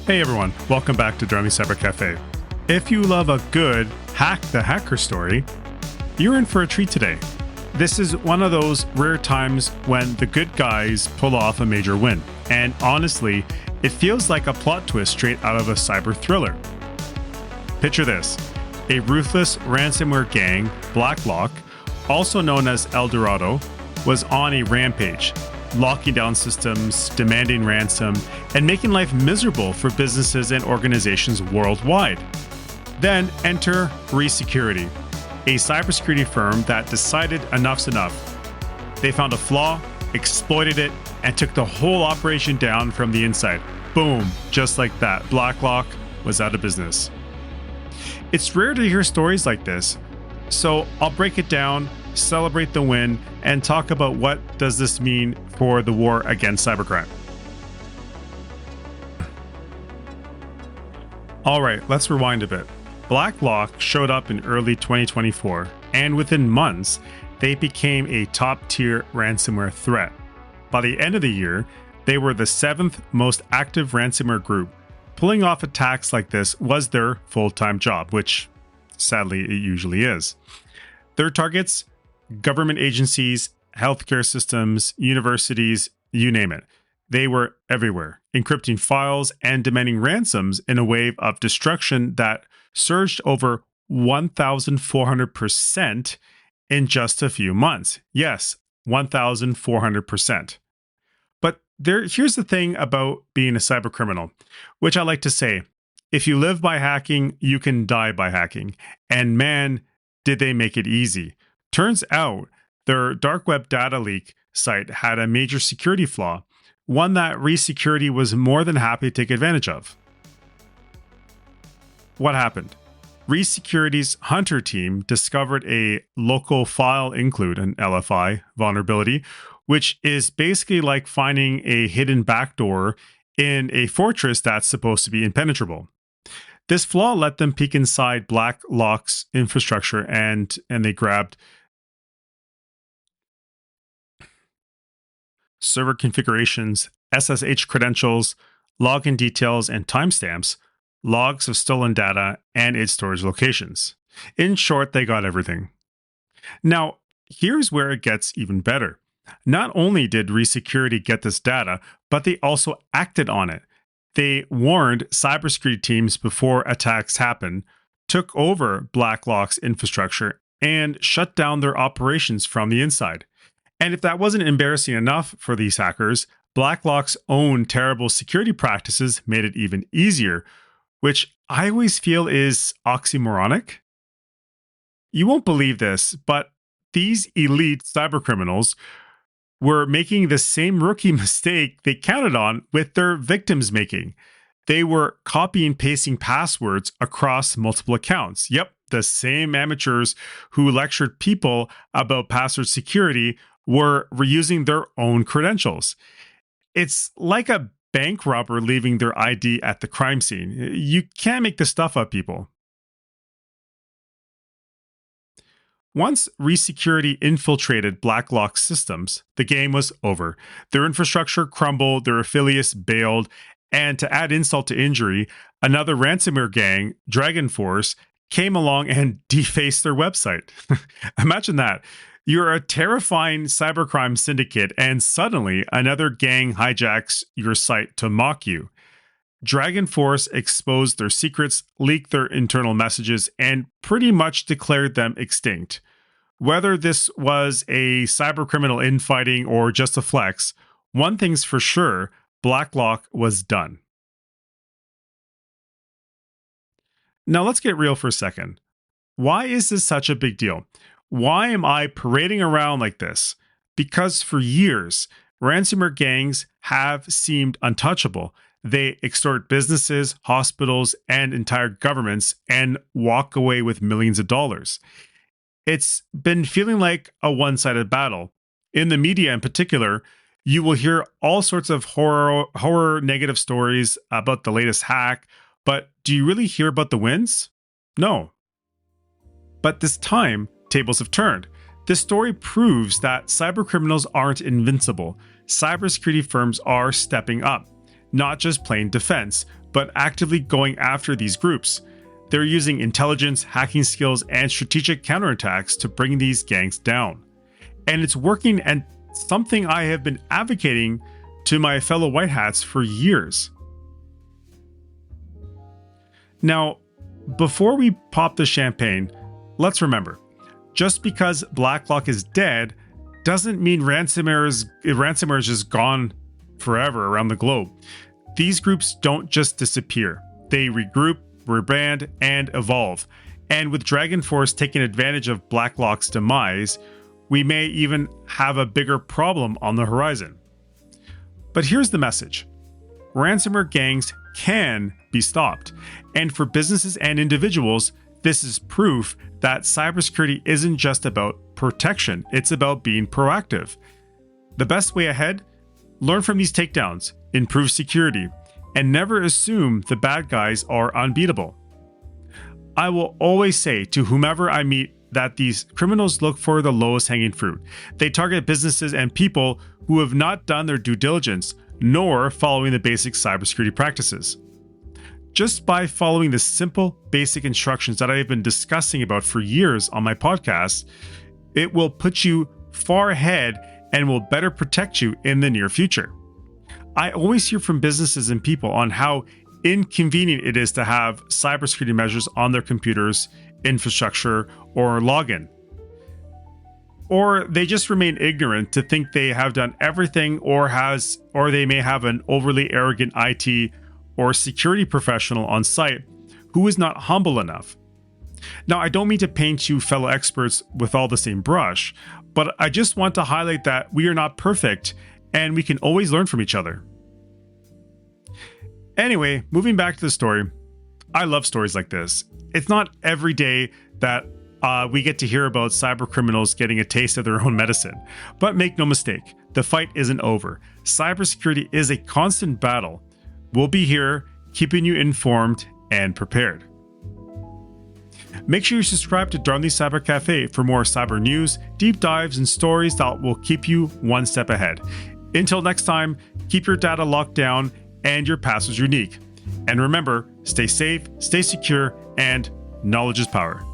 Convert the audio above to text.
Hey everyone, welcome back to Darnley Cyber Café. If you love a good hack the hacker story, you're in for a treat today. This is one of those rare times when the good guys pull off a major win. And honestly, it feels like a plot twist straight out of a cyber thriller. Picture this. A ruthless ransomware gang, BlackLock, also known as El Dorado, was on a rampage, locking down systems, demanding ransom, and making life miserable for businesses and organizations worldwide. Then enter ReSecurity, a cybersecurity firm that decided enough's enough. They found a flaw, exploited it, and took the whole operation down from the inside. Boom, just like that, BlackLock was out of business. It's rare to hear stories like this, so I'll break it down, celebrate the win, and talk about what does this mean for the war against cybercrime. All right, let's rewind a bit. BlackLock showed up in early 2024, and within months, they became a top-tier ransomware threat. By the end of the year, they were the 7th most active ransomware group. Pulling off attacks like this was their full-time job, which sadly it usually is. Their targets: government agencies, healthcare systems, universities, you name it. They were everywhere, encrypting files and demanding ransoms in a wave of destruction that surged over 1,400% in just a few months. Yes, 1,400%. But here's the thing about being a cyber criminal, which I like to say: if you live by hacking, you can die by hacking. And man, did they make it easy. Turns out their dark web data leak site had a major security flaw, one that ReSecurity was more than happy to take advantage of. What happened? ReSecurity's Hunter team discovered a local file include, an LFI, vulnerability, which is basically like finding a hidden backdoor in a fortress that's supposed to be impenetrable. This flaw let them peek inside BlackLock's infrastructure and they grabbed server configurations, SSH credentials, login details and timestamps, logs of stolen data, and its storage locations. In short, they got everything. Now, here's where it gets even better. Not only did ReSecurity get this data, but they also acted on it. They warned cybersecurity teams before attacks happened, took over BlackLock's infrastructure, and shut down their operations from the inside. And if that wasn't embarrassing enough for these hackers, BlackLock's own terrible security practices made it even easier, which I always feel is oxymoronic. You won't believe this, but these elite cybercriminals were making the same rookie mistake they counted on with their victims making. They were copy and pasting passwords across multiple accounts. Yep, the same amateurs who lectured people about password security were reusing their own credentials. It's like a bank robber leaving their ID at the crime scene. You can't make this stuff up, people. Once ReSecurity infiltrated BlackLock's systems, the game was over. Their infrastructure crumbled, their affiliates bailed, and to add insult to injury, another ransomware gang, Dragon Force, came along and defaced their website. Imagine that. You're a terrifying cybercrime syndicate, and suddenly another gang hijacks your site to mock you. Dragon Force exposed their secrets, leaked their internal messages, and pretty much declared them extinct. Whether this was a cybercriminal infighting or just a flex, one thing's for sure: BlackLock was done. Now let's get real for a second. Why is this such a big deal? Why am I parading around like this? Because for years, ransomware gangs have seemed untouchable. They extort businesses, hospitals, and entire governments and walk away with millions of dollars. It's been feeling like a one-sided battle. In the media in particular, you will hear all sorts of horror negative stories about the latest hack, but do you really hear about the wins? No. But this time, tables have turned. This story proves that cybercriminals aren't invincible. Cybersecurity firms are stepping up. not just plain defense, but actively going after these groups. They're using intelligence, hacking skills, and strategic counterattacks to bring these gangs down. And it's working, and something I have been advocating to my fellow white hats for years. Now, before we pop the champagne, let's remember, just because BlackLock is dead doesn't mean ransomware is just gone forever around the globe. These groups don't just disappear. They regroup, rebrand, and evolve. And with Dragon Force taking advantage of BlackLock's demise, we may even have a bigger problem on the horizon. But here's the message. Ransomware gangs can be stopped. And for businesses and individuals, this is proof that cybersecurity isn't just about protection, it's about being proactive. The best way ahead? Learn from these takedowns, improve security, and never assume the bad guys are unbeatable. I will always say to whomever I meet that these criminals look for the lowest hanging fruit. They target businesses and people who have not done their due diligence, nor following the basic cybersecurity practices. Just by following the simple, basic instructions that I have been discussing about for years on my podcast, it will put you far ahead and will better protect you in the near future. I always hear from businesses and people on how inconvenient it is to have cybersecurity measures on their computers, infrastructure, or login. Or they just remain ignorant to think they have done everything, or they may have an overly arrogant IT or security professional on site who is not humble enough. Now, I don't mean to paint you fellow experts with all the same brush, but I just want to highlight that we are not perfect and we can always learn from each other. Anyway, moving back to the story, I love stories like this. It's not every day that we get to hear about cyber criminals getting a taste of their own medicine. But make no mistake, the fight isn't over. Cybersecurity is a constant battle. We'll be here, keeping you informed and prepared. Make sure you subscribe to Darnley Cyber Café for more cyber news, deep dives, and stories that will keep you one step ahead. Until next time, keep your data locked down and your passwords unique. And remember, stay safe, stay secure, and knowledge is power.